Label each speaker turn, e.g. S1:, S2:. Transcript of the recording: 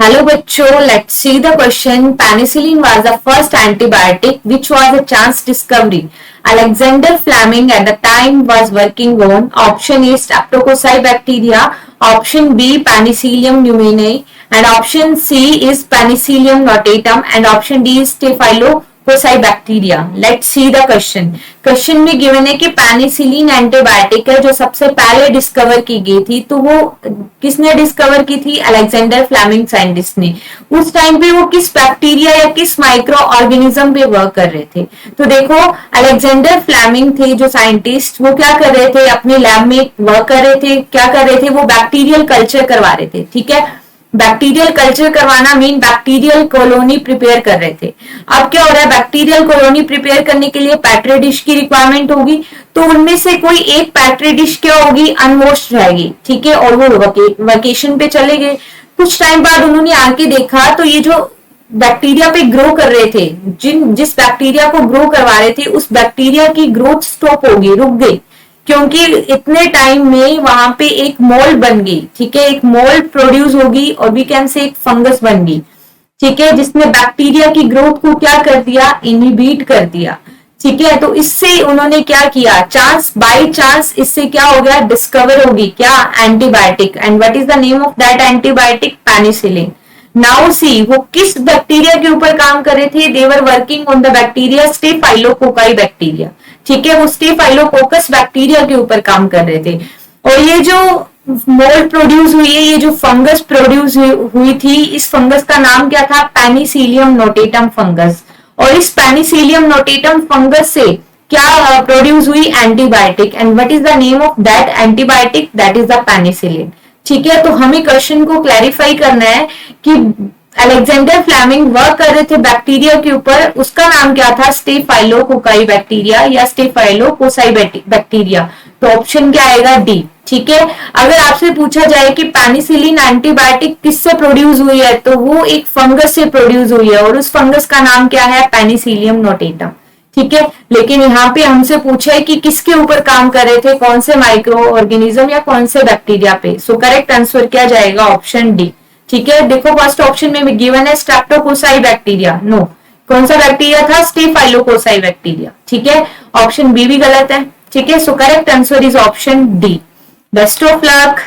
S1: Hello बच्चों, let's see the question. Penicillin was the first antibiotic which was a chance discovery. Alexander Fleming at the time was working on option A Streptococci bacteria, option B Penicillium pneumoniae, and option C is Penicillium notatum, and option D is Staphylococcus bacteria. Let's see the question. Question में given है कि penicillin antibiotic है जो सबसे पहले discover की गई थी, तो वो किसने डिस्कवर की थी? अलेक्जेंडर फ्लेमिंग साइंटिस्ट ने। उस टाइम पे वो किस बैक्टीरिया या किस माइक्रो ऑर्गेनिज्म पे वर्क कर रहे थे? तो देखो, अलेक्जेंडर फ्लेमिंग थे जो साइंटिस्ट, वो क्या कर रहे थे? अपने लैब में वर्क कर रहे थे। क्या कर रहे थे? वो बैक्टीरियल कल्चर करवा रहे थे। ठीक है, बैक्टीरियल कल्चर करवाना मीन बैक्टीरियल कॉलोनी प्रिपेयर कर रहे थे। अब क्या हो रहा है? बैक्टीरियल कॉलोनी प्रिपेयर करने के लिए पैट्री डिश की रिक्वायरमेंट होगी, तो उनमें से कोई एक पैट्री डिश क्या होगी? अनवॉश्ड रहेगी। ठीक है, और वो वेकेशन पे चले गए। कुछ टाइम बाद उन्होंने आके देखा तो ये जो बैक्टीरिया पे ग्रो कर रहे थे, जिस बैक्टीरिया को ग्रो करवा रहे थे, उस बैक्टीरिया की ग्रोथ स्टॉप हो गई, रुक गई, क्योंकि इतने टाइम में वहां पे एक मोल्ड बन गई। ठीक है, एक मोल्ड प्रोड्यूस होगी और वी कैन से एक फंगस बन गई। ठीक है, जिसने बैक्टीरिया की ग्रोथ को क्या कर दिया? इनहिबिट कर दिया। ठीक है, तो इससे उन्होंने क्या किया? चांस बाय चांस इससे क्या हो गया? डिस्कवर होगी क्या? Antibiotic. And what is the name of that antibiotic? Penicillin. Now see, वो किस बैक्टीरिया के ऊपर काम कर रहे थे? They were working on the bacteria staphylococci bacteria. ठीक है, वो स्टेफाइलोकोकस बैक्टीरिया के ऊपर काम कर रहे थे। और ये जो मोल्ड प्रोड्यूस हुई है, ये जो फंगस प्रोड्यूस हुई थी, इस फंगस का नाम क्या था? Penicillium notatum fungus. और इस पेनिसिलियम नोटेटम फंगस से क्या प्रोड्यूस हुई? Antibiotic. And what is the name of that antibiotic? That is the penicillin. ठीक है, तो हमें क्वेश्चन को क्लैरिफाई करना है कि अलेक्जेंडर फ्लेमिंग वर्क कर रहे थे बैक्टीरिया के ऊपर, उसका नाम क्या था? स्टेफाइलोकोकाई बैक्टीरिया या स्टेफाइलोकोसाई बैक्टीरिया। तो ऑप्शन क्या आएगा? डी। ठीक है, अगर आपसे पूछा जाए कि पेनिसिलिन एंटीबायोटिक किससे प्रोड्यूस हुई है, तो वो एक फंगस से प्रोड्यूस हुई है, और उस फंगस का नाम क्या है? Penicillium notatum. ठीक है, लेकिन यहाँ पे हमसे पूछा है कि किसके ऊपर काम कर रहे थे, कौन से माइक्रो ऑर्गेनिज्म या कौन से बैक्टीरिया पे। सो करेक्ट आंसर क्या जाएगा? Option D. ठीक है, देखो फर्स्ट ऑप्शन में गिवन है स्ट्रेप्टोकोकाई बैक्टीरिया। नो, कौन सा बैक्टीरिया था? Staphylococci bacteria. ठीक है, ऑप्शन बी भी गलत है। ठीक है, so correct answer is option D. Best of luck.